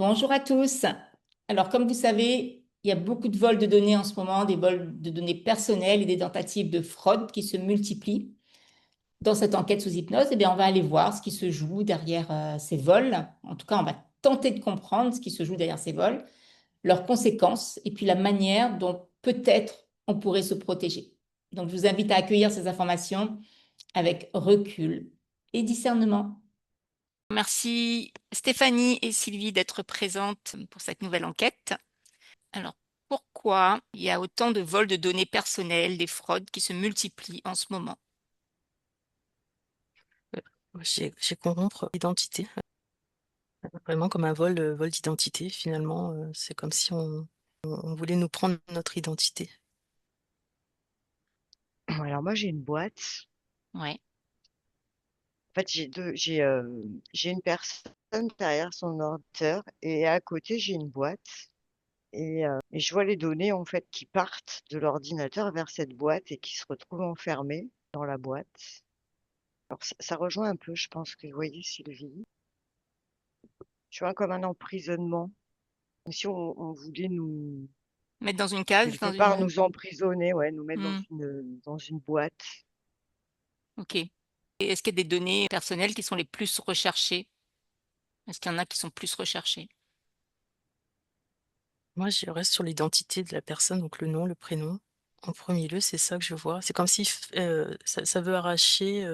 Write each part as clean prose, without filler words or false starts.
Bonjour à tous. Alors, comme vous savez, il y a beaucoup de vols de données en ce moment, des vols de données personnelles et des tentatives de fraude qui se multiplient. Dans cette enquête sous hypnose, eh bien, on va aller voir ce qui se joue derrière ces vols. En tout cas, on va tenter de comprendre ce qui se joue derrière ces vols, leurs conséquences et puis la manière dont peut-être on pourrait se protéger. Donc, je vous invite à accueillir ces informations avec recul et discernement. Merci Stéphanie et Sylvie d'être présentes pour cette nouvelle enquête. Alors, pourquoi il y a autant de vols de données personnelles, des fraudes qui se multiplient en ce moment? J'ai corrompre l'identité, vraiment comme un vol d'identité finalement, c'est comme si on voulait nous prendre notre identité. Alors moi j'ai une boîte. Ouais, En fait j'ai une personne derrière son ordinateur et à côté j'ai une boîte et je vois les données en fait qui partent de l'ordinateur vers cette boîte et qui se retrouvent enfermées dans la boîte. Alors ça rejoint un peu, je pense que vous voyez Sylvie, tu vois comme un emprisonnement, comme si on voulait nous mettre dans une case, quelque dans part une... nous emprisonner, ouais, nous mettre Hmm, dans une boîte. ok. Et est-ce qu'il y a des données personnelles qui sont les plus recherchées? Est-ce qu'il y en a qui sont plus recherchées? Moi, je reste sur l'identité de la personne, donc le nom, le prénom. En premier lieu, c'est ça que je vois. C'est comme si ça veut arracher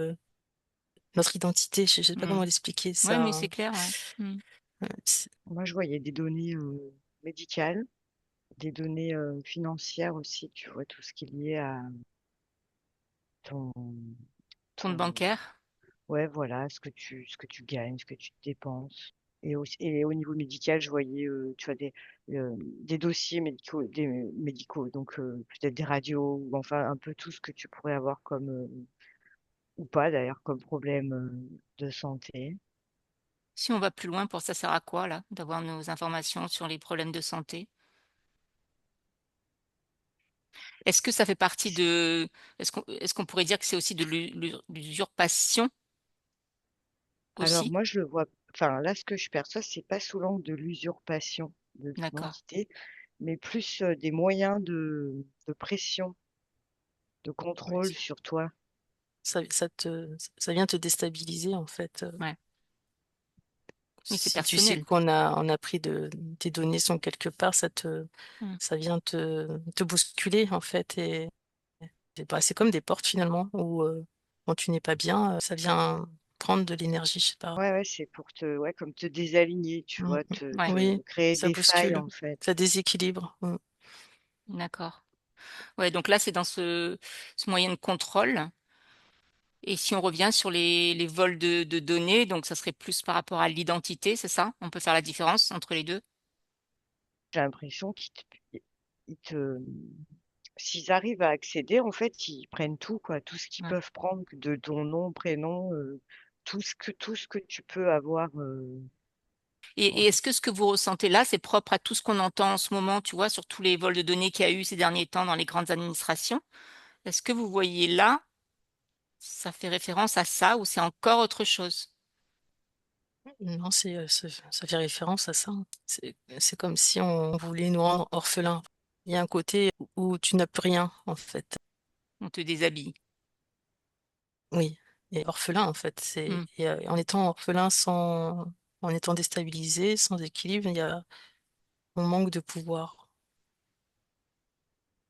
notre identité. Je sais pas Hmm. comment l'expliquer Ouais, mais ça. c'est clair, ouais. Hmm. Moi je voyais des données médicales. Des données, financières aussi, tu vois? Tout ce qui est lié à ton Compte ton bancaire? ouais, voilà, ce que tu gagnes, ce que tu dépenses et au niveau médical, je voyais, tu vois, des dossiers médicaux, donc peut-être des radios ou enfin un peu tout ce que tu pourrais avoir comme, ou pas d'ailleurs, comme problème, de santé. Si on va plus loin, pour ça sert à quoi, là, d'avoir nos informations sur les problèmes de santé? Est-ce que ça fait partie de... Est-ce qu'on pourrait dire que c'est aussi de l'usurpation Alors aussi? moi, je le vois enfin là, ce que je perçois, c'est pas sous l'angle de l'usurpation de D'accord. l'identité, mais plus, des moyens de pression, de Ouais, contrôle sur toi. ça vient te déstabiliser en fait. Ouais. Oui, c'est Si tu sais personnel. qu'on a pris tes données sont quelque part, Mm. ça vient te bousculer en fait. C'est comme des portes finalement où quand tu n'es pas bien, ça vient prendre de l'énergie, je sais pas. Ouais, ouais, c'est pour te ouais, comme te désaligner, tu Mm, vois? Ouais, Oui, Te créer ça des failles, bouscule, en fait. ça déséquilibre. d'accord. Ouais, donc là, c'est dans ce moyen de contrôle. Et si on revient sur les vols de données, donc ça serait plus par rapport à l'identité, c'est ça? On peut faire la différence entre les deux? J'ai l'impression ils te s'ils arrivent à accéder, en fait, ils prennent tout, quoi. Tout ce qu'ils Ouais. peuvent prendre de ton nom, prénom, tout ce que tu peux avoir, Et ouais. est-ce que ce que vous ressentez là, c'est propre à tout ce qu'on entend en ce moment, tu vois, sur tous les vols de données qu'il y a eu ces derniers temps dans les grandes administrations? Est-ce que vous voyez là, ça fait référence à ça ou c'est encore autre chose? Non, ça fait référence à ça, hein. C'est comme si on voulait nous rendre orphelins. Il y a un côté où tu n'as plus rien, en fait. On te déshabille. Oui, et orphelin, en fait. Hmm. En étant orphelin en étant déstabilisé, sans équilibre, on manque de pouvoir.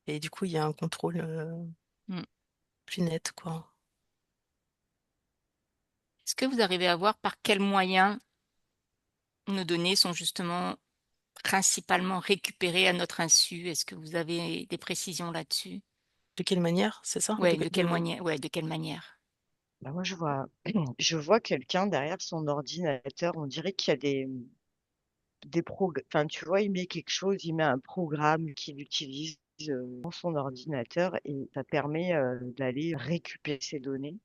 Et du coup, il y a un contrôle Hmm. plus net, quoi. Est-ce que vous arrivez à voir par quels moyens nos données sont justement principalement récupérées à notre insu? Est-ce que vous avez des précisions là-dessus? De quelle manière, c'est ça? Ouais, de quelle manière? Ouais, de quelle manière? Bah, moi, je vois je vois quelqu'un derrière son ordinateur, on dirait qu'il y a enfin, tu vois, il met quelque chose, il met un programme qu'il utilise, dans son ordinateur et ça permet, d'aller récupérer ses données.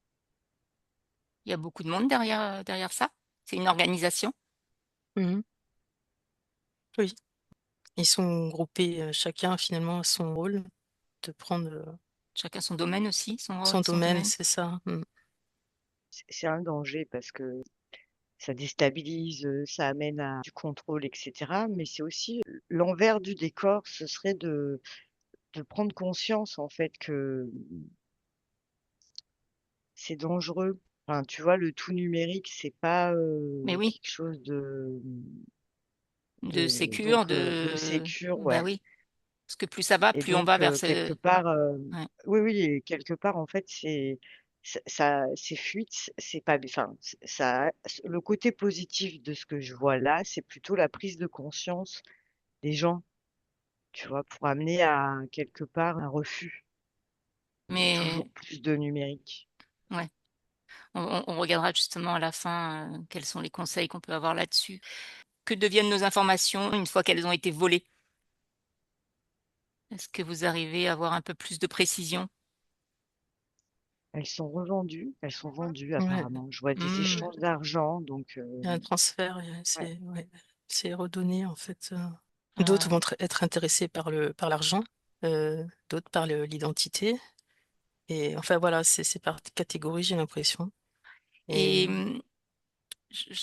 Il y a beaucoup de monde derrière ça? C'est une organisation? Mhm. Oui. Ils sont groupés, chacun finalement à son rôle, de prendre Chacun son domaine aussi, son rôle son et son domaine, domaine? c'est ça. C'est un danger parce que ça déstabilise, ça amène à du contrôle, et cetera. Mais c'est aussi l'envers du décor, ce serait de prendre conscience, en fait, que c'est dangereux. Enfin, tu vois, le tout numérique, c'est pas, Mais oui, quelque chose de sécure, de sécure, bah ouais. oui. Parce que plus ça va, Et plus on va donc, vers quelque ce. part, Ouais. oui, oui, et quelque part, en fait, ces fuites, c'est pas, enfin, ça, le côté positif de ce que je vois là, c'est plutôt la prise de conscience des gens, tu vois, pour amener à quelque part un refus de Mais toujours plus de numérique. ouais, on regardera justement à la fin quels sont les conseils qu'on peut avoir là-dessus. Que deviennent nos informations une fois qu'elles ont été volées? Est-ce que vous arrivez à avoir un peu plus de précision? Elles sont vendues Ouais. apparemment. Je vois des Hmm, échanges d'argent, donc, Il y a un transfert, ouais. c'est ouais, c'est redonné en fait. D'autres ah, vont être intéressés par l'argent, d'autres par l'identité. Et enfin voilà, c'est par catégorie, j'ai l'impression. Et et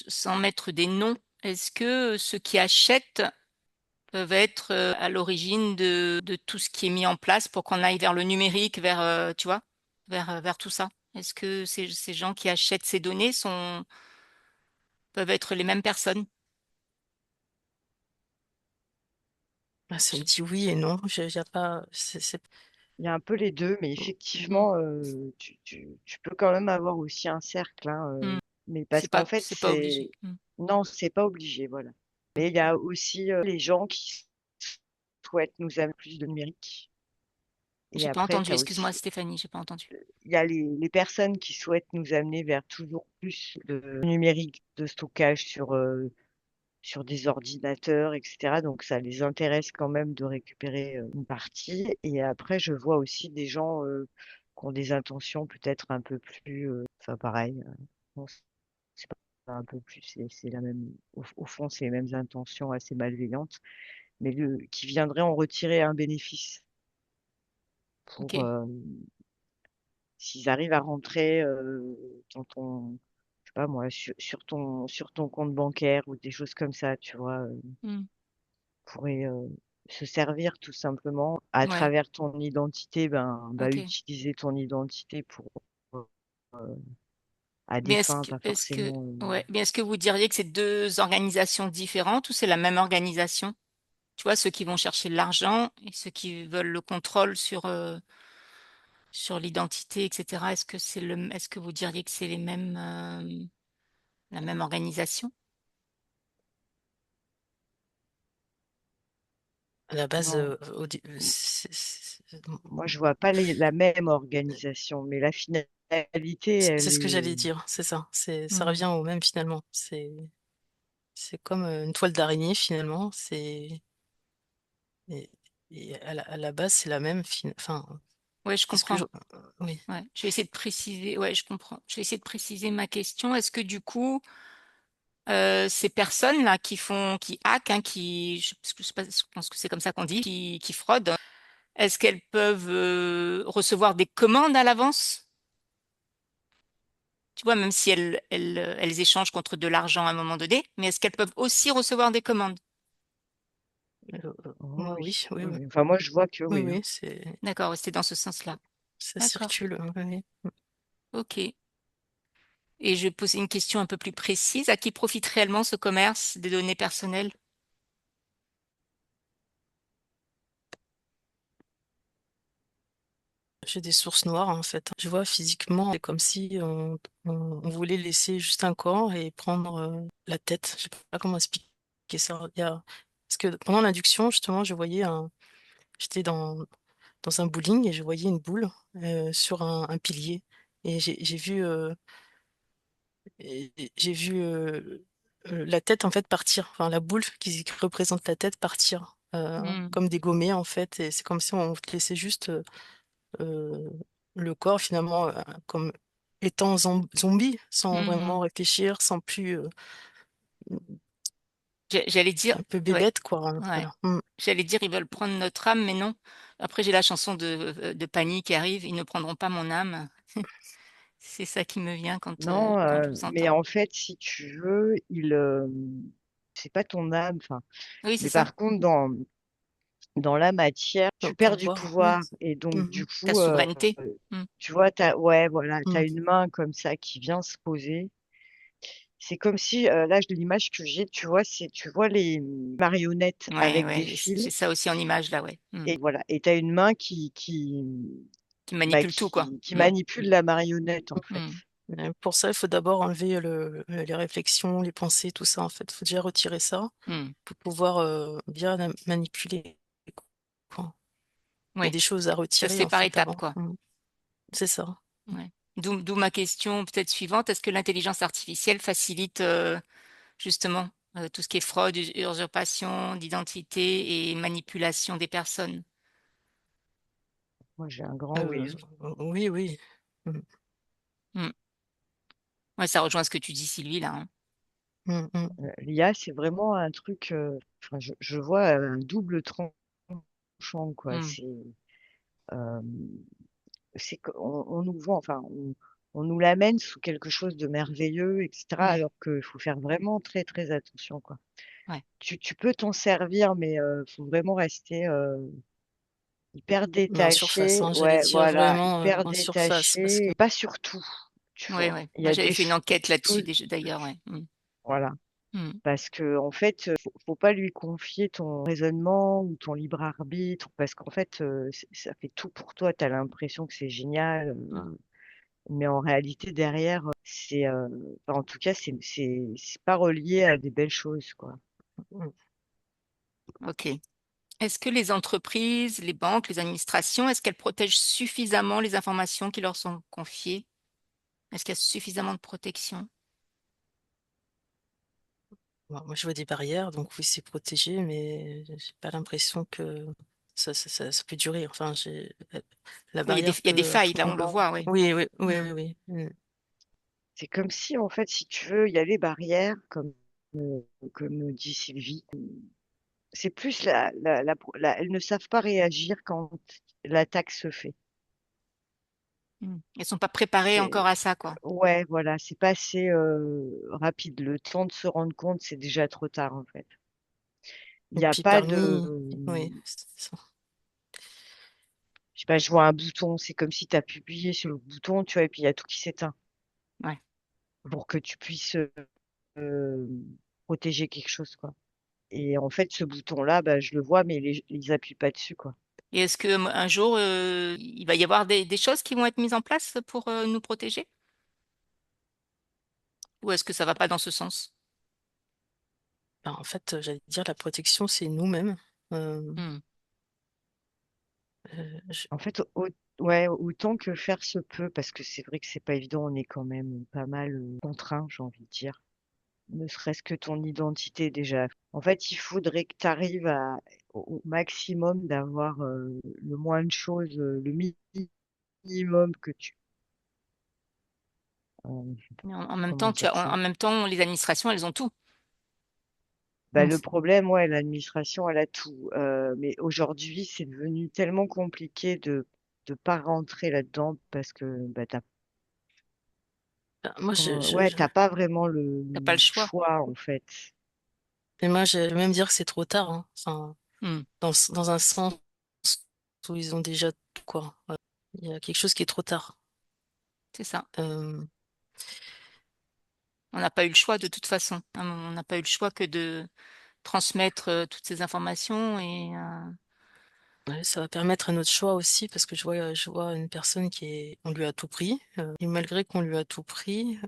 sans mettre des noms, est-ce que ceux qui achètent peuvent être à l'origine de tout ce qui est mis en place pour qu'on aille vers le numérique, vers, tu vois, vers tout ça? Est-ce que ces gens qui achètent ces données peuvent être les mêmes personnes? bah, ça me dit oui et non. Y a pas, Il y a un peu les 2, mais Mm. effectivement, tu peux quand même avoir aussi un cercle, hein, Mm. mais parce qu'en fait, C'est pas obligé. c'est non, c'est pas obligé, voilà. Mais il y a aussi, les gens qui souhaitent nous amener plus de numérique et J'ai pas après entendu. tu as Excuse-moi, aussi Stéphanie, j'ai pas entendu. il y a les personnes qui souhaitent nous amener vers toujours plus de numérique, de stockage sur des ordinateurs, et cetera. Donc ça les intéresse quand même de récupérer, une partie et après je vois aussi des gens, qui ont des intentions peut-être un peu plus, enfin pareil, bon c'est pas un peu plus, c'est la même au fond, c'est les mêmes intentions assez malveillantes, mais qui viendraient en retirer un bénéfice Ok. pour, s'ils arrivent à rentrer, dans ton je sais pas moi, sur ton compte bancaire ou des choses comme ça, tu vois? Mm. Pourrait, se servir tout simplement à Ouais. travers ton identité, Ok. utiliser ton identité pour, heu, à des Mais fins pas forcément, ouais, mais est-ce que vous diriez que c'est deux organisations différentes ou c'est la même organisation? Tu vois, ceux qui vont chercher l'argent et ceux qui veulent le contrôle sur l'identité, etc. Est-ce que vous diriez que c'est la même organisation? à la base, non, m c'est moi je vois pas la même organisation, mais la finalité c'est elle ce que est j'allais dire, c'est ça. Ça Hmm. revient au même finalement. C'est comme une toile d'araignée finalement. Et, et à la base, c'est la même. Enfin, Ouais, je c'est ce que comprends. oui. Ouais, je vais essayer de préciser. Ouais, je comprends. Je vais essayer de préciser ma question. Est-ce que du coup, ces personnes-là qui hackent, hein, je sais pas, je pense que c'est comme ça qu'on dit, qui fraudent, est-ce qu'elles peuvent recevoir des commandes à l'avance? Tu vois, même si elles échangent contre de l'argent à un moment donné, mais est-ce qu'elles peuvent aussi recevoir des commandes? oh Moi, oui, oui, oui, oui, oui, oui. Enfin moi je vois que oui, oui, hein. oui, D'accord, ouais, c'est dans ce sens-là. ça D'accord, circule. Oui, oui. ok. Et je vais poser une question un peu plus précise. À qui profite réellement ce commerce des données personnelles? J'ai des sources noires en fait. Je vois physiquement, c'est comme si on voulait laisser juste un corps et prendre la tête. Je sais pas comment expliquer ça. Parce que pendant l'induction, justement, j'étais dans un bowling et je voyais une boule sur un pilier. Et j'ai vu la tête en fait partir, enfin la boule qui représente la tête partir, Hmm. comme dégommée en fait. Et c'est comme si on laissait juste euh, le corps finalement comme étant zombie, sans vraiment Mhm. réfléchir, sans plus J'allais dire, un peu ouais, bébête quoi, hein, ouais. voilà. Mm. J'allais dire, ils veulent prendre notre âme, mais non. Après, j'ai la chanson de Panique qui arrive. Ils ne prendront pas mon âme. C'est ça qui me vient Non, quand je vous mais entends. en fait, si tu veux, c'est pas ton âme. Enfin, Oui, c'est mais ça. par contre, dans la matière, Au tu perds du pouvoir, oui. pouvoir. Et donc, du Mhm. Ta coup, souveraineté. Mm. tu vois, ouais, voilà, t'as Mhm. une main comme ça qui vient se poser. C'est comme si, là, l'image que j'ai, tu vois, tu vois les marionnettes Ouais, avec des ouais, fils. j'ai ça aussi en image là, ouais. Mm. Et voilà, et t'as une main Qui manipule tout, quoi. qui Mm. manipule la marionnette, en fait. Mm. Pour ça, il faut d'abord enlever les réflexions, les pensées, tout ça, en fait. Il faut déjà retirer ça Mm. pour pouvoir bien manipuler, quoi. Il y a Ouais, des choses à ça se retirer, fait en par fait, étapes, avant. quoi. C'est ça. Ouais. D'où ma question peut-être suivante. Est-ce que l'intelligence artificielle facilite justement tout ce qui est fraude, usurpation d'identité et manipulation des personnes? Moi, j'ai un grand Euh, oui. oui, oui. Mm, Mm. Ouais, ça rejoint ce que tu dis, Sylvie, là. Hein. mm. L'IA, c'est vraiment un truc, enfin, je vois un double tranchant, quoi. Mm. Euh, on nous vend, enfin, on nous l'amène sous quelque chose de merveilleux, etc. Ouais, Alors qu'il faut faire vraiment très, très attention, quoi. ouais. Tu peux t'en servir, mais faut vraiment rester hyper Mais en surface, détaché. hein, j'allais Ouais, dire voilà, vraiment hyper en surface, parce détaché, que et pas sur tout, tu Ouais, vois. ouais. Il y Moi, a j'avais des fait une enquête là-dessus choses, déjà, d'ailleurs, ouais. Mm. voilà. Mm. Parce que, en fait, faut pas lui confier ton raisonnement ou ton libre arbitre, parce qu'en fait, ça fait tout pour toi. Tu as l'impression que c'est génial, mais en réalité, derrière, enfin, en tout cas, c'est pas relié à des belles choses, quoi. mm, OK. Est-ce que les entreprises, les banques, les administrations, est-ce qu'elles protègent suffisamment les informations qui leur sont confiées? Est-ce qu'il y a suffisamment de protection? bon, moi, je vois des barrières, donc oui, c'est protégé, mais j'ai pas l'impression que ça peut durer. Enfin, la Oui, barrière il y a des peut à failles, tout là, on le moment. voit, oui. Oui, oui, oui, Mm. oui, oui. C'est comme si, en fait, si tu veux, il y a les barrières, comme dit Sylvie. C'est plus elles ne savent pas réagir quand l'attaque se fait. Mm. Elles sont pas préparées encore C'est, à ça, quoi. ouais, voilà, c'est pas assez rapide. Le temps de se rendre compte, c'est déjà trop tard, en fait. Il Et n'y a puis pas oui, c'est ça. je sais pas, je vois un bouton, c'est comme si tu as publié sur le bouton, tu vois, et puis il y a tout qui s'éteint Ouais. pour que tu puisses euh, protéger quelque chose, quoi. Et en fait, ce bouton-là, bah, je le vois, mais ils appuient pas dessus, quoi. Et est-ce que un jour, il va y avoir des choses qui vont être mises en place pour nous protéger? Ou est-ce que ça va pas dans ce sens? Ben, en fait, j'allais dire la protection, c'est nous-mêmes. Euh, Mm. je- En fait, ouais, autant que faire se peut, parce que c'est vrai que c'est pas évident, on est quand même pas mal contraint, j'ai envie de dire. Ne serait-ce que ton identité déjà. En fait, il faudrait que tu arrives au maximum d'avoir le moins de choses, le minimum que euh, Mais en même comment temps, dire ça? en même temps, les administrations, elles ont tout. Bah, Donc, le problème, ouais, l'administration, elle a tout. Mais aujourd'hui, c'est devenu tellement compliqué de pas rentrer là-dedans parce que bah, ben, moi, ouais, t'as pas vraiment t'as pas le le choix. choix en fait. et moi, je vais même dire que c'est trop tard, hein. Enfin, Mm. dans un sens où ils ont déjà tout, quoi. Il y a quelque chose qui est trop tard. C'est ça. Euh, On n'a pas eu le choix de toute façon. Hein. On n'a pas eu le choix que de transmettre toutes ces informations et ouais, ça va permettre un autre choix aussi, parce que je vois une personne on lui a tout pris, et malgré qu'on lui a tout pris,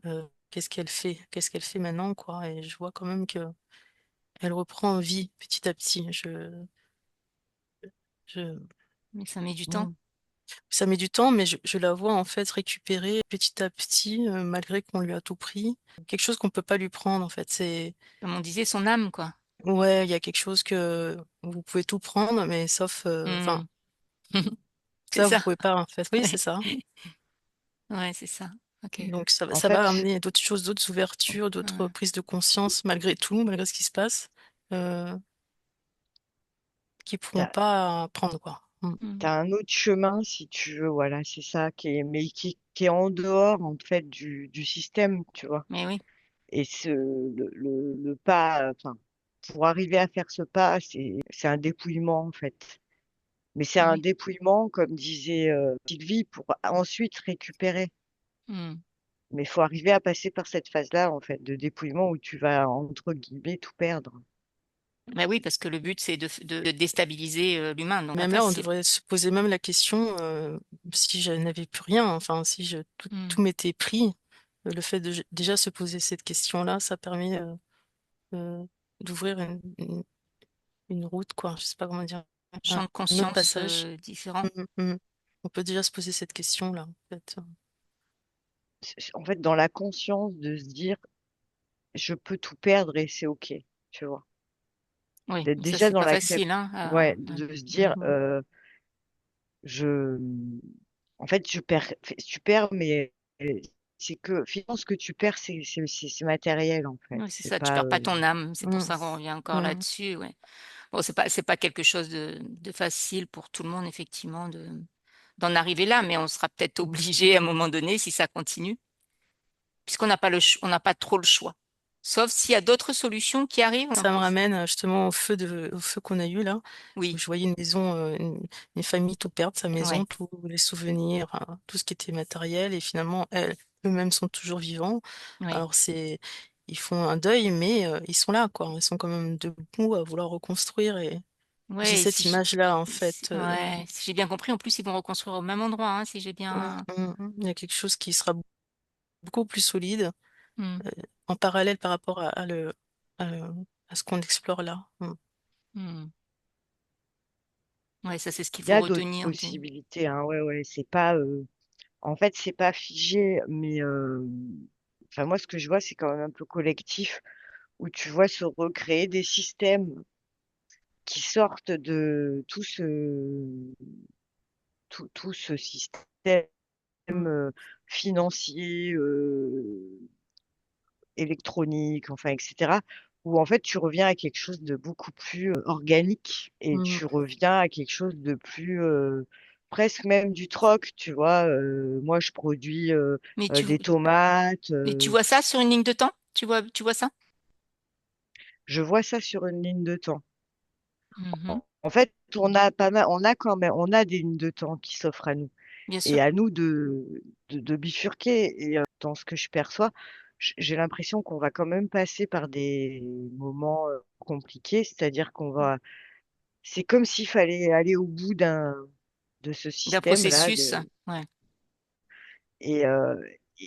qu'est-ce qu'elle fait? Qu'est-ce qu'elle fait maintenant, quoi? Et je vois quand même que elle reprend vie petit à petit. Je, mais ça met du temps. Mm. Ça met du temps, mais je la vois en fait récupérer petit à petit, malgré qu'on lui a tout pris. Quelque chose qu'on peut pas lui prendre, en fait. Comme on disait, son âme, quoi. Ouais, il y a quelque chose que vous pouvez tout prendre, mais sauf, enfin, Mm. C'est ça, vous ça. pouvez pas, en fait. Oui, c'est Ouais, ça. ouais, c'est ça. Ok. Donc En ça va fait, amener d'autres choses, d'autres ouvertures, d'autres Ouais. prises de conscience, malgré tout, malgré ce qui se passe, euh, qui pourront t'as- pas prendre, quoi. Tu as un autre chemin, si tu veux, voilà, c'est ça, mais qui est en dehors, en fait, du système, tu vois. Mais oui. Et le pas, enfin, pour arriver à faire ce pas, c'est un dépouillement, en fait. Mais c'est Mais un oui. dépouillement, comme disait Sylvie, pour ensuite récupérer. Mm. Mais il faut arriver à passer par cette phase-là, en fait, de dépouillement où tu vas, entre guillemets, tout perdre. Mais oui, parce que le but, c'est de déstabiliser l'humain, donc pas Même là, on facile. devrait se poser même la question, si je n'avais plus rien, enfin, si Mm. tout m'était pris, le fait de déjà se poser cette question-là, ça permet euh, d'ouvrir une route, quoi. Je sais pas comment dire, Champ de un autre conscience passage. différent. On peut déjà se poser cette question-là, en fait. En fait, dans la conscience de se dire, je peux tout perdre et c'est OK, tu vois. Oui, D'être mais ça, déjà c'est dans pas l'accept, facile, hein. ouais, Ouais. de se Mm. dire, je, en fait, tu perds, mais c'est que finalement, ce que tu perds, c'est matériel, en fait. Oui, c'est C'est ça, tu pas, perds pas ton âme. C'est pour Mm, ça qu'on revient encore mm. là-dessus. Ouais. Bon, c'est pas quelque chose de facile pour tout le monde, effectivement, d'en arriver là, mais on sera peut-être obligé à un moment donné, si ça continue, puisqu'on n'a pas on n'a pas trop le choix. Sauf s'il y a d'autres solutions qui arrivent. Ça me ramène justement au feu qu'on a eu là, où Oui, je voyais une maison, une famille tout perdre sa maison, ouais, tous les souvenirs, enfin, tout ce qui était matériel, et finalement, eux-mêmes sont toujours vivants. oui. Alors ils font un deuil, mais ils sont là, quoi. Ils sont quand même debout à vouloir reconstruire, et j'ai Ouais, cette image-là, en fait. ouais, si j'ai bien compris, en plus, ils vont reconstruire au même endroit, hein, si j'ai bien. Il y a quelque chose qui sera beaucoup plus solide, Hmm, euh, en parallèle par rapport à, le- à ce qu'on explore là. hmm. Ouais, ça, c'est ce qu'il il y faut a d'autres retenir. possibilités, hein, ouais, ouais, c'est pas, en fait, c'est pas figé, mais, enfin, moi, ce que je vois, c'est quand même un peu collectif, où tu vois se recréer des systèmes qui sortent de tout ce système Mm. financier, électronique, enfin, etc., où en fait tu reviens à quelque chose de beaucoup plus organique et Mm. tu reviens à quelque chose de plus presque même du troc, tu vois. Moi, je produis Mais tu, des tomates, mais tu vois ça sur une ligne de temps? Tu vois ça? je vois ça sur une ligne de temps. Mhm. En fait, on a pas mal, on a quand même, on a des lignes de temps qui s'offrent à nous. Bien Et sûr. à nous de bifurquer. Et dans ce que je perçois, j'ai l'impression qu'on va quand même passer par des moments compliqués, c'est-à-dire c'est comme s'il fallait aller au bout de ce D'un système-là, processus. Ouais.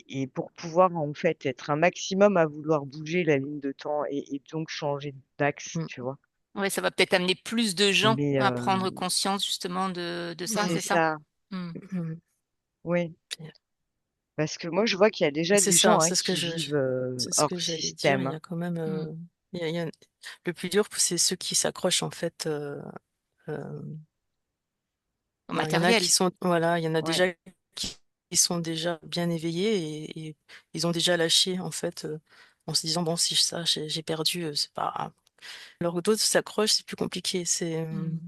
et pour pouvoir en fait être un maximum à vouloir bouger la ligne de temps et donc changer d'axe, Mm. tu vois. Ouais, ça va peut-être amener plus de gens Mais à prendre conscience justement de ça, c'est Mm. c'est ça? ça, Hmm. Mm. oui. Parce que moi, je vois qu'il y a déjà C'est des ça, gens hein, qui vivent c'est ce que hors j'allais dire. système, Il y hein. a quand même, Hmm. il y a- le plus dur, c'est ceux qui s'accrochent en fait. Euh, Au ben, il y en a qui matériel. sont, voilà, il y en a Ouais. déjà qui sont déjà bien éveillés, et ils ont déjà lâché en fait, en se disant bon, si ça, j'ai perdu, c'est pas grave. Alors que d'autres s'accrochent, c'est plus compliqué. Hmm.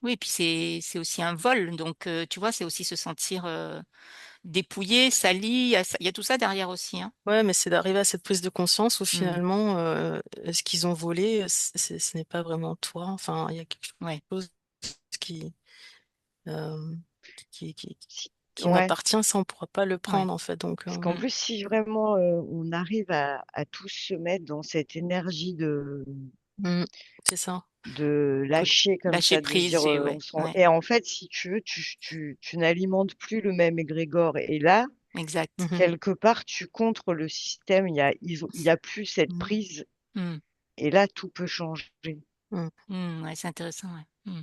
Oui, et puis c'est aussi un vol, donc tu vois, c'est aussi se sentir dépouillé, sali, il y a tout ça derrière aussi, hein. Ouais, mais c'est d'arriver à cette prise de conscience où Hmm. finalement, ce qu'ils ont volé, ce n'est pas vraiment toi. Enfin, il y a quelque Ouais, chose qui, euh, qui, qui, Si- qui ouais. m'appartient, ça, on ne pourra pas le ouais. prendre, en fait. Donc, Parce qu'en Hmm. plus, si vraiment on arrive à tous se mettre dans cette énergie mm, c'est ça. de Faut lâcher comme lâcher ça, de se prise, dire, ouais, ouais, et en fait, si tu veux, tu n'alimentes plus le même égrégore. Et là, exact. Mhm, quelque part, tu contres le système, il y a plus cette Hmm. prise, Hmm. et là, tout peut changer. mm. Hmm, ouais, c'est intéressant, ouais. Hmm.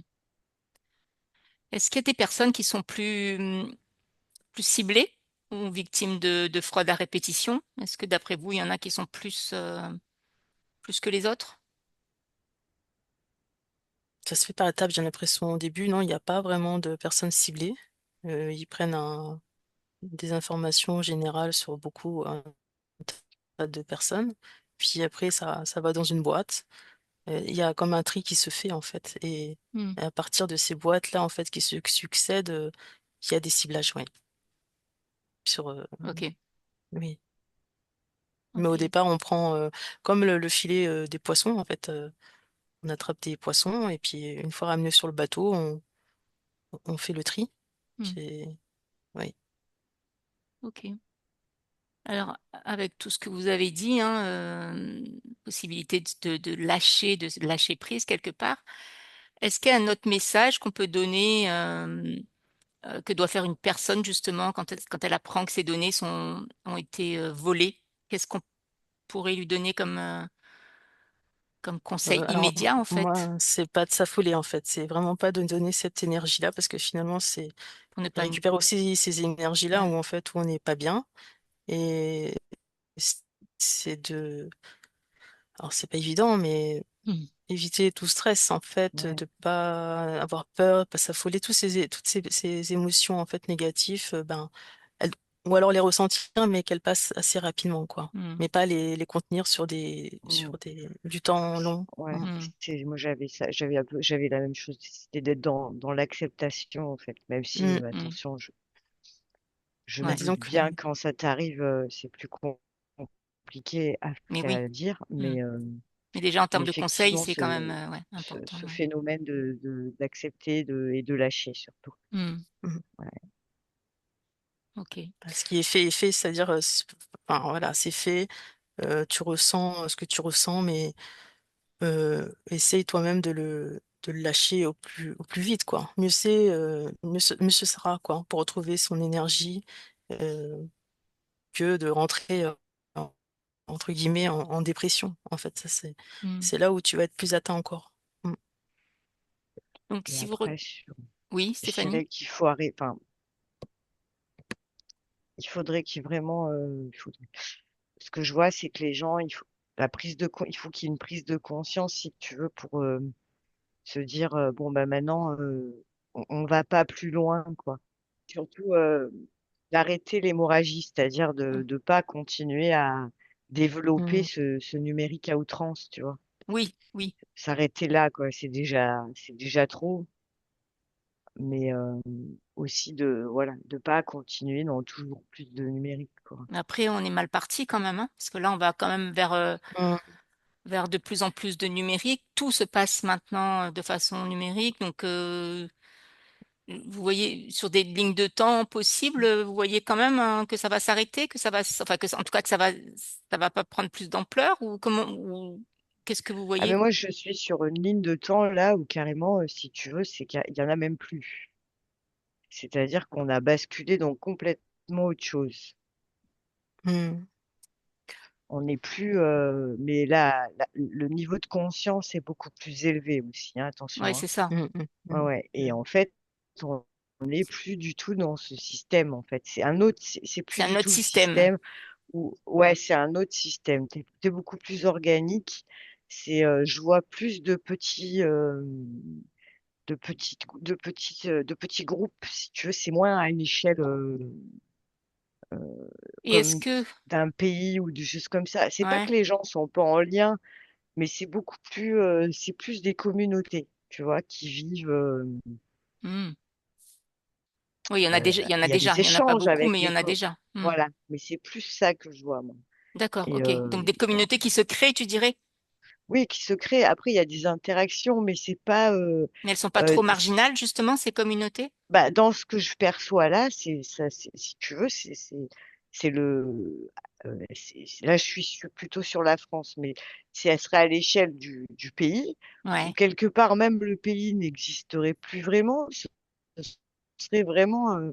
Est-ce qu'il y a des personnes qui sont plus ciblées ou victimes de fraude à répétition? Est-ce que d'après vous, il y en a qui sont plus que les autres? Ça se fait par étapes, j'ai l'impression. Au début, non, il n'y a pas vraiment de personnes ciblées. Ils prennent des informations générales sur un tas de personnes. Puis après, ça va dans une boîte. Il y a comme un tri qui se fait en fait. Et Hmm. à partir de ces boîtes-là en fait qui se succèdent, il y a des ciblages, oui. Sur, Ok, oui. Mais au ok. départ, on prend comme le filet des poissons en fait. On attrape des poissons et puis une fois ramenés sur le bateau, on fait le tri. Hmm. C'est, oui. Ok. Alors, avec tout ce que vous avez dit, hein, possibilité de lâcher prise quelque part, est-ce qu'il y a un autre message qu'on peut donner, que doit faire une personne justement quand elle apprend que ses données ont été volées? Qu'est-ce qu'on pourrait lui donner comme conseil Alors immédiat en fait, moi, c'est pas de s'affoler en fait. C'est vraiment pas de donner cette énergie-là parce que finalement, c'est pour ne il pas... récupère aussi ces énergies-là Ouais. où en fait où on n'est pas bien et c'est de alors c'est pas évident mais Hmm. éviter tout stress en fait, Ouais. de pas avoir peur, pas s'affoler, toutes ces émotions en fait négatives, ben elles- ou alors les ressentir mais qu'elles passent assez rapidement quoi. Hmm. Mais pas les contenir sur Mm. du temps long. Ouais. Mm. Hmm. Moi, j'avais ça, j'avais la même chose, c'était d'être dans l'acceptation, en fait, même si, Mm. Hmm. attention, je Bah, me Ouais. doute disons que bien quand ça t'arrive, c'est plus compliqué Mais oui. à dire, Hmm. Mais déjà en mais termes de conseils, effectivement, c'est quand même ouais, important. ce Ouais. phénomène d'accepter et de lâcher surtout. Hmm. mm, Ouais. Ok. ce qui est fait, c'est-à-dire, enfin, voilà, c'est fait, tu ressens ce que tu ressens, mais essaye toi-même de le lâcher au plus vite, quoi. Mieux ce sera, quoi, pour retrouver son énergie, euh, que de rentrer, entre guillemets, en dépression. En fait, ça, Hmm. c'est là où tu vas être plus atteint encore. Mm. Donc Et si vous... après, Oui, je Stéphanie? dirais qu'il faut arrêter, enfin, il faudrait qu'il vraiment, ce que je vois, c'est que les gens, il faut qu'il y ait une prise de conscience, si tu veux, pour se dire, bon, bah maintenant, on va pas plus loin, quoi. Surtout, d'arrêter l'hémorragie, c'est-à-dire Hmm. de pas continuer à développer Mm. ce numérique à outrance, tu vois. Oui, oui. S'arrêter là, quoi, c'est déjà trop, mais aussi voilà, de pas continuer dans toujours plus de numérique, quoi. Après, on est mal parti quand même, hein, parce que là, on va quand même Mm. vers de plus en plus de numérique. Tout se passe maintenant de façon numérique. Donc, vous voyez, sur des lignes de temps possibles, vous voyez quand même hein, que ça va s'arrêter, que ça va, enfin, en tout cas, que ça va pas prendre plus d'ampleur ou comment, ou qu'est-ce que vous Ah, mais voyez? moi, je suis sur une ligne de temps là où carrément, si tu veux, c'est qu'il y en a même plus. C'est-à-dire qu'on a basculé dans complètement autre chose. Mm. On n'est plus, mais le niveau de conscience est beaucoup plus élevé aussi, hein, Ouais, attention, hein. c'est ça. Mm. Mm. Ouais, Mm. ouais. Et en fait, on n'est plus du tout dans ce système, en fait. C'est un autre, c'est plus C'est un du autre tout le système. système où, ouais, c'est un autre système. T'es beaucoup plus organique. Je vois plus de petits groupes, si tu veux. C'est moins à une échelle, Et est-ce comme que, d'un pays ou de choses comme ça. C'est pas ouais. que les gens sont pas en lien, mais c'est plus des communautés, tu vois, qui vivent. Hmm. Oui, il y en a déjà, il y en Il a y a déjà. des Il y en a pas échanges beaucoup, avec mais il y en a déjà. Hmm. voilà, mais c'est plus ça que je vois, moi. D'accord, Et ok. Donc des communautés qui se créent, tu dirais, oui, qui se créent. Après, il y a des interactions, mais c'est pas. mais elles sont pas Euh, trop c- marginales, justement, ces communautés? Bah, dans ce que je perçois là, c'est ça. Si tu veux, c'est le. Là, je suis plutôt sur la France, mais si elle serait à l'échelle du pays, où Ouais. quelque part même le pays n'existerait plus vraiment, ce serait vraiment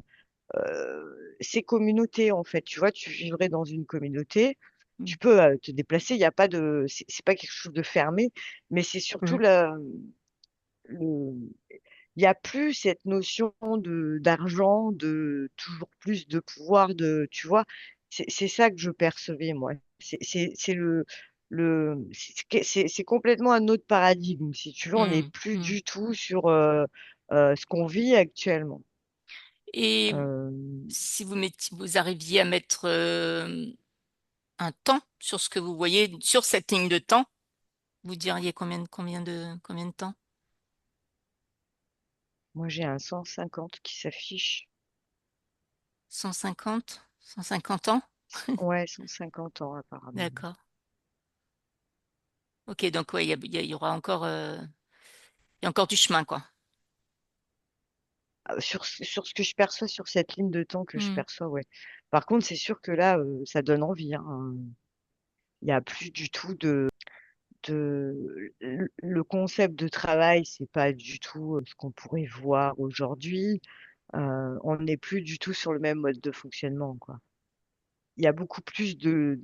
ces communautés en fait. Tu vois, tu vivrais dans une communauté, Hmm. tu peux te déplacer, il y a pas de, c'est pas quelque chose de fermé, mais c'est surtout Mm. le, il y a plus cette notion de d'argent, de toujours plus de pouvoir, tu vois, c'est ça que je percevais moi. C'est c'est complètement un autre paradigme. Si tu veux, on n'est Hmm. plus Hmm. du tout sur ce qu'on vit actuellement. Et Euh, si vous arriviez à mettre un temps sur ce que vous voyez sur cette ligne de temps, Vous diriez combien de temps? Moi, j'ai un 150 qui s'affiche. 150 ans? Ouais, 150 ans apparemment. D'accord. Ok, donc ouais, il y aura encore, il y a encore du chemin, quoi. Sur ce que je perçois sur cette ligne de temps que je Hmm, perçois, ouais. Par contre, c'est sûr que là, ça donne envie, hein. Il n'y a plus du tout le concept de travail, c'est pas du tout ce qu'on pourrait voir aujourd'hui. On n'est plus du tout sur le même mode de fonctionnement, quoi. Il y a beaucoup plus de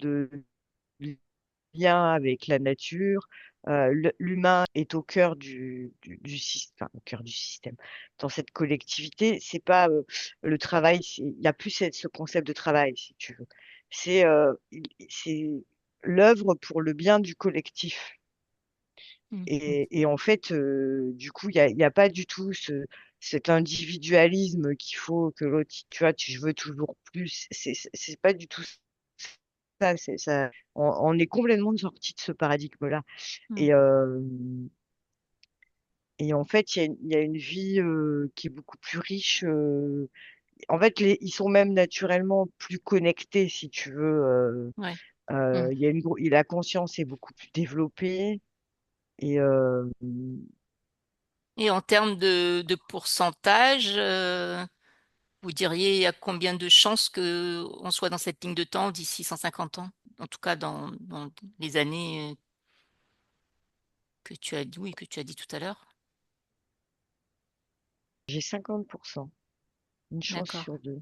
lien avec la nature. L'humain est au cœur du système, au cœur du système. Dans cette collectivité, c'est pas le travail, il n'y a plus ce concept de travail, si tu veux. C'est l'œuvre pour le bien du collectif. hmm, Et en fait, du coup, il y a pas du tout cet individualisme qu'il faut que l'autre, tu vois, je veux toujours plus. C'est pas du tout ça. On est complètement sorti de ce paradigme-là. hmm. Et, et en fait, il y a une vie qui est beaucoup plus riche. En fait, ils sont même naturellement plus connectés, si tu veux. Ouais. Hmm. Il y a la conscience est beaucoup plus développée. Et Et en termes de pourcentage, vous diriez il y a combien de chances que on soit dans cette ligne de temps d'ici 150 ans? En tout cas, dans les années que tu as dit, oui, que tu as dit tout à l'heure. j'ai 50%, une chance D'accord. sur deux.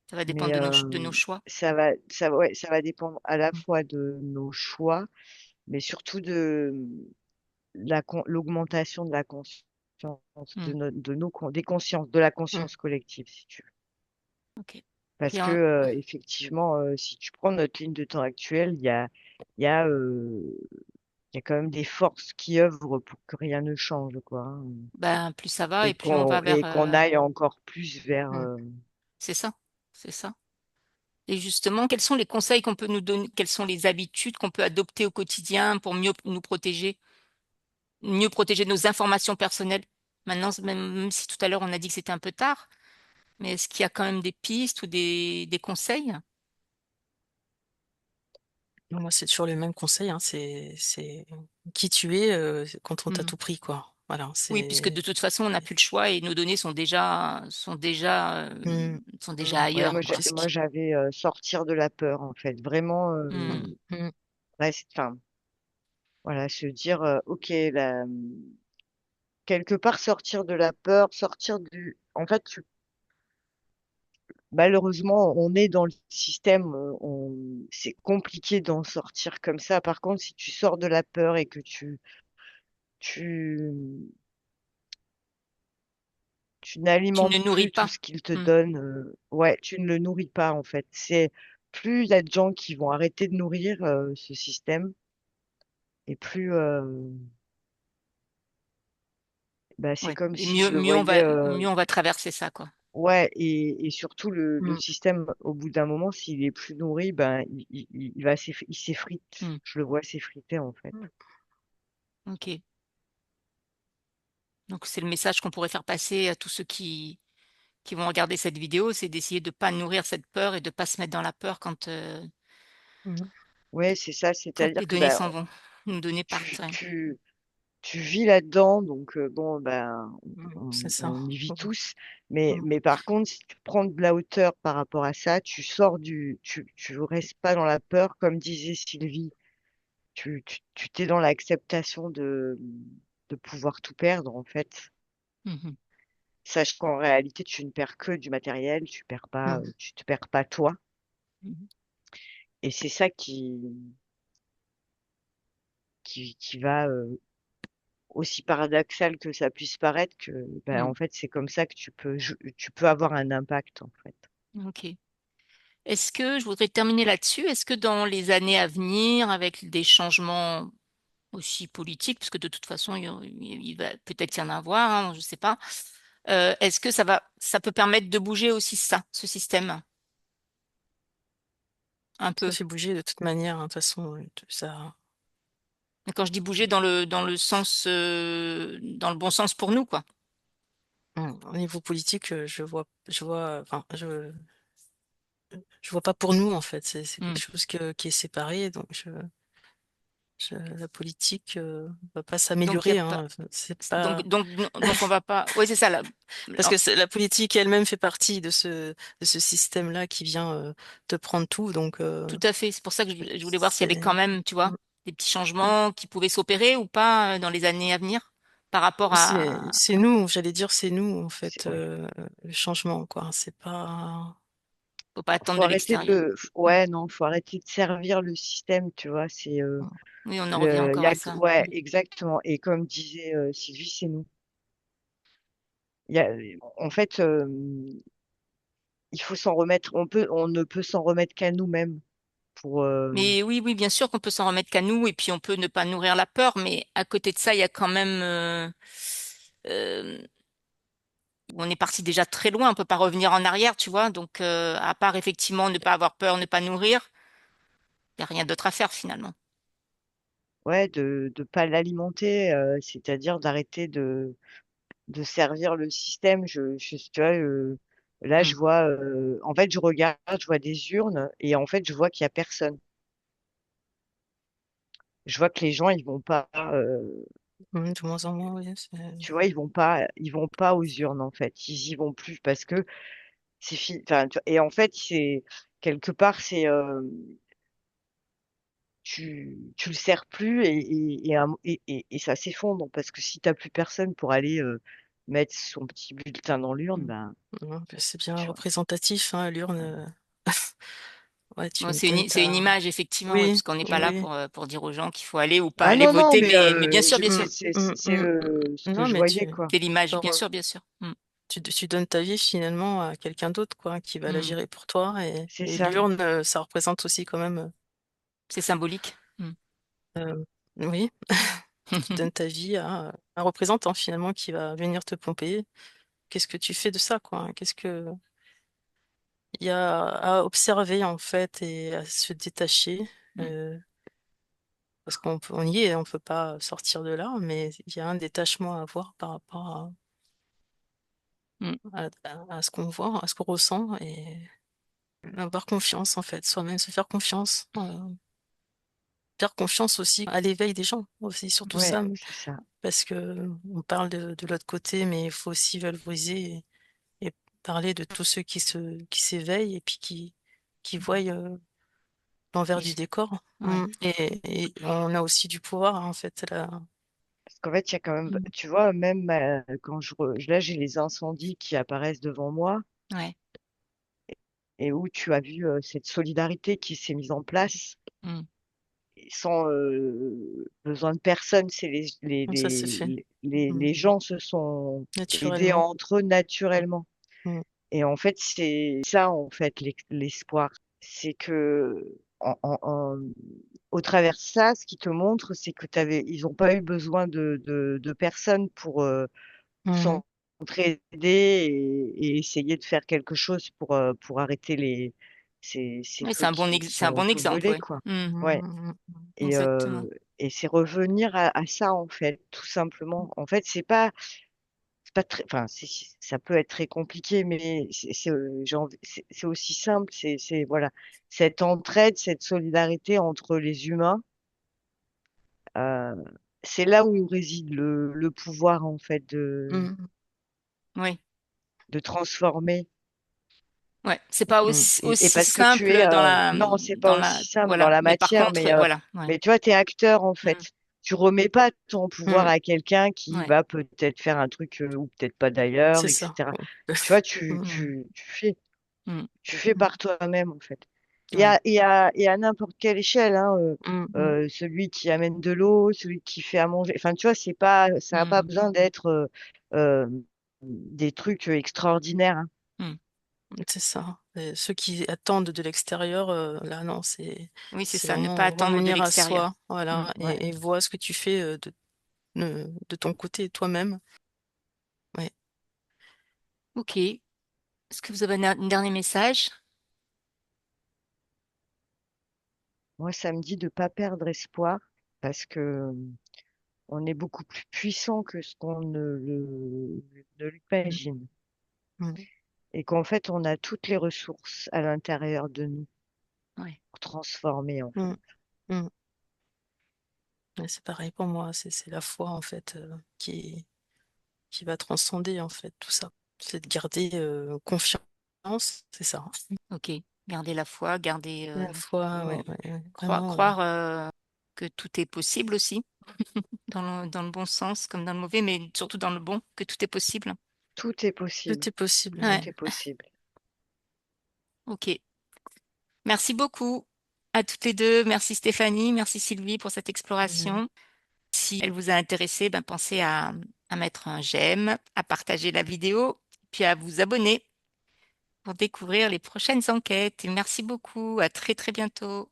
Ça va Mais dépendre de nos choix. ouais, ça va dépendre à la Hmm. fois de nos choix, mais surtout de l'augmentation de la conscience, Hmm. des consciences, de la Mm. conscience collective, si tu veux. Ok. Parce Et que, en- effectivement, si tu prends notre ligne de temps actuelle, il y a, il y a quand même des forces qui œuvrent pour que rien ne change, quoi, hein, ben, plus ça va et plus on va vers. et qu'on aille encore plus vers, Mm. C'est ça. C'est ça. Et justement, quels sont les conseils qu'on peut nous donner, quelles sont les habitudes qu'on peut adopter au quotidien pour mieux nous protéger, mieux protéger nos informations personnelles? Maintenant, même si tout à l'heure on a dit que c'était un peu tard, mais est-ce qu'il y a quand même des pistes ou des conseils? Moi, c'est toujours le même conseil, hein, c'est qui tu es quand on t'a Hmm. tout pris, quoi. Voilà, Oui, puisque c'est. de toute façon, on n'a plus le choix et nos données Mm, sont déjà ouais, ailleurs, quoi. c'est ce moi qui. j'avais sortir de la peur, en fait, vraiment, Hmm. Mm, enfin, voilà, se dire, ok, quelque part sortir de la peur, en fait, malheureusement, on est dans le système, c'est compliqué d'en sortir comme ça. Par contre, si tu sors de la peur et que tu, tu Tu ne n'alimentes nourris plus tout pas. ce qu'il te Hmm. donne, ouais, tu ne le nourris pas, en fait. Plus il y a de gens qui vont arrêter de nourrir, ce système, et plus, bah, c'est Ouais. comme Et si je le voyais, mieux on va traverser ça, quoi. ouais, et surtout le mm, système, au bout d'un moment, s'il est plus nourri, ben, il s'effrite. Hmm. Je le vois s'effriter, en fait. mm. Ok. Donc, c'est le message qu'on pourrait faire passer à tous ceux qui vont regarder cette vidéo, c'est d'essayer de ne pas nourrir cette peur et de ne pas se mettre dans la peur Mhm. Ouais, c'est ça, quand c'est-à-dire les que données bah, s'en vont. Nos données partent. tu, Ouais. tu, tu vis là-dedans, donc bon, ben, C'est ça. on y vit Faut- tous. mm, Mais par contre, si tu prends de la hauteur par rapport à ça, tu restes pas dans la peur, comme disait Sylvie. Tu t'es dans l'acceptation de pouvoir tout perdre, en fait. Mhm. Sache qu'en réalité, tu ne perds que du matériel, mm, tu te perds pas toi. Mhm. Et c'est ça qui va, aussi paradoxal que ça puisse paraître, que, ben, en Mhm. fait, c'est comme ça que tu peux avoir un impact, en fait. Ok. Est-ce que, je voudrais terminer là-dessus, est-ce que dans les années à venir, avec des changements aussi politiques, parce que de toute façon, il va peut-être y en avoir, hein, je ne sais pas, est-ce que ça peut permettre de bouger aussi ça, ce système, un Ça peu? fait bouger de toute manière, hein, de toute façon, ça. Mais quand je dis bouger dans le sens, dans le bon sens pour nous, quoi. Au niveau politique, enfin, je vois pas pour nous en fait. C'est quelque Hmm. chose qui est séparé, donc la politique va pas Donc, il y a s'améliorer, pas. hein. C'est Donc, pas donc, donc on va pas. Oui, c'est ça. Là. parce que la politique elle-même fait partie de ce système-là qui vient te prendre tout, donc Tout à fait. C'est pour ça que je voulais voir s'il y avait quand c'est même, tu vois, des petits changements qui pouvaient s'opérer ou pas dans les années à venir par rapport à. c'est nous, j'allais dire c'est nous en fait, Ouais. le changement quoi. C'est pas Faut pas attendre Faut de arrêter l'extérieur. de, ouais, non, faut arrêter de servir le système, tu vois. Oui, on en revient encore à ça. Ouais, exactement. Et comme disait Sylvie, c'est nous. Il y a, en fait, il faut s'en remettre. On ne peut s'en remettre qu'à nous-mêmes pour. Mais oui, oui, bien sûr qu'on peut s'en remettre qu'à nous et puis on peut ne pas nourrir la peur, mais à côté de ça, il y a quand même. Euh, on est parti déjà très loin, on peut pas revenir en arrière, tu vois. Donc, à part effectivement ne pas avoir peur, ne pas nourrir, il n'y a rien d'autre à faire finalement. Ouais, de pas l'alimenter, c'est-à-dire d'arrêter de servir le système. Tu vois, là, Hmm. je vois, en fait, je regarde, je vois des urnes et en fait, je vois qu'il y a personne. Je vois que les gens, ils vont pas, de moins en moins, oui. tu vois, ils vont pas aux urnes en fait. Ils y vont plus parce que enfin, et en fait, c'est quelque part, tu le sers plus et ça s'effondre parce que si t'as plus personne pour aller mettre son petit bulletin dans l'urne, Mm. ben, Ouais, c'est bien tu vois. représentatif, hein, l'urne. Ouais, tu Bon, me c'est donnes c'est une ta. image, effectivement, oui, Oui, parce qu'on n'est pas là oui. pour dire aux gens qu'il faut aller ou pas Ah aller non, non, voter, mais bien sûr, bien sûr. c'est ce que Non, je mais voyais, quoi. C'est l'image, bien re- sûr, bien sûr. Hmm. tu donnes ta vie finalement à quelqu'un d'autre, quoi, qui va la Hmm. gérer pour toi. Et, C'est et ça. l'urne, ça représente aussi quand même. C'est symbolique. Hmm. Oui, tu donnes ta vie à un représentant finalement qui va venir te pomper. Qu'est-ce que tu fais de ça, quoi? Qu'est-ce que il y a à observer en fait et à se détacher. Hmm. euh, Parce on y est, on peut pas sortir de là, mais il y a un détachement à avoir par rapport Hmm. à ce qu'on voit, à ce qu'on ressent et avoir confiance en fait, soi-même se faire confiance aussi à l'éveil des gens, aussi surtout Ouais, ça, c'est ça. parce que on parle de l'autre côté, mais il faut aussi valoriser et parler de tous ceux qui s'éveillent et puis qui voient l'envers Et du je- décor. ouais. Et on a aussi du pouvoir en fait là. Parce qu'en fait, il y a quand même, Mm. tu vois, même quand là, j'ai les incendies qui apparaissent devant moi Ouais. et où tu as vu cette solidarité qui s'est mise en place Hmm. sans besoin de personne. C'est Ça se fait Mm. les gens se sont aidés Naturellement. entre eux naturellement. Mm. Et en fait, c'est ça, en fait, l'espoir. C'est que, au travers de ça, ce qui te montre, c'est que ils n'ont pas eu besoin de personne pour Mm. s'entraider et essayer de faire quelque chose pour arrêter ces Oui, trucs qui c'est un ont bon tout exemple, brûlé, ouais. quoi. Hmm. Ouais. Mm. Et, Exactement. c'est revenir à ça, en fait, tout simplement. En fait, c'est pas très, enfin, ça peut être très compliqué, mais c'est aussi simple. Voilà, cette entraide, cette solidarité entre les humains, euh, c'est là où réside le pouvoir, en fait, Mm. Oui. de transformer. Ouais. C'est pas Mm. Et aussi parce que tu simple es, non, c'est pas aussi simple dans voilà. la Mais par matière, contre, voilà. Ouais. mais tu vois, tu es acteur, en fait. Hmm. Tu remets pas ton pouvoir Hmm. à quelqu'un qui Ouais. va peut-être faire un truc ou peut-être pas d'ailleurs, C'est ça. etc. Tu vois, Mm. Hmm. tu fais par toi-même, en fait. Ouais. Et à n'importe quelle échelle, hein, Mm. celui qui amène de l'eau, celui qui fait à manger. Enfin, tu vois, ça n'a pas Hmm. besoin d'être euh, des trucs extraordinaires, hein. Mm. C'est ça. Et ceux qui attendent de l'extérieur, là, non, Oui, c'est c'est ça. Ne pas vraiment attendre de revenir à l'extérieur. soi, Hmm. voilà, Ouais. et vois ce que tu fais de ton côté, toi-même. Ouais. Ok. Est-ce que vous avez un dernier message? Moi, ça me dit de pas perdre espoir parce que on est beaucoup plus puissant que ce qu'on ne Mm. l'imagine. Mm. Et qu'en fait, on a toutes les ressources à l'intérieur de nous Ouais. pour transformer, en fait. Mm. Mm. Ouais, c'est pareil pour moi, c'est la foi en fait qui va transcender en fait tout ça. C'est de garder confiance, c'est ça. Ok. Garder la foi, garder La foi, ouais, euh, ouais, croire, vraiment. croire que tout est possible aussi, dans le bon sens comme dans le mauvais, mais surtout dans le bon, que tout est possible. Tout est Tout possible. est possible, Tout Ouais. ouais. est possible. Ok. Merci beaucoup à toutes les deux. Merci Stéphanie, merci Sylvie pour cette Mhm. exploration. Si elle vous a intéressé, ben pensez à mettre un j'aime, à partager la vidéo, puis à vous abonner pour découvrir les prochaines enquêtes. Et merci beaucoup. À très très bientôt.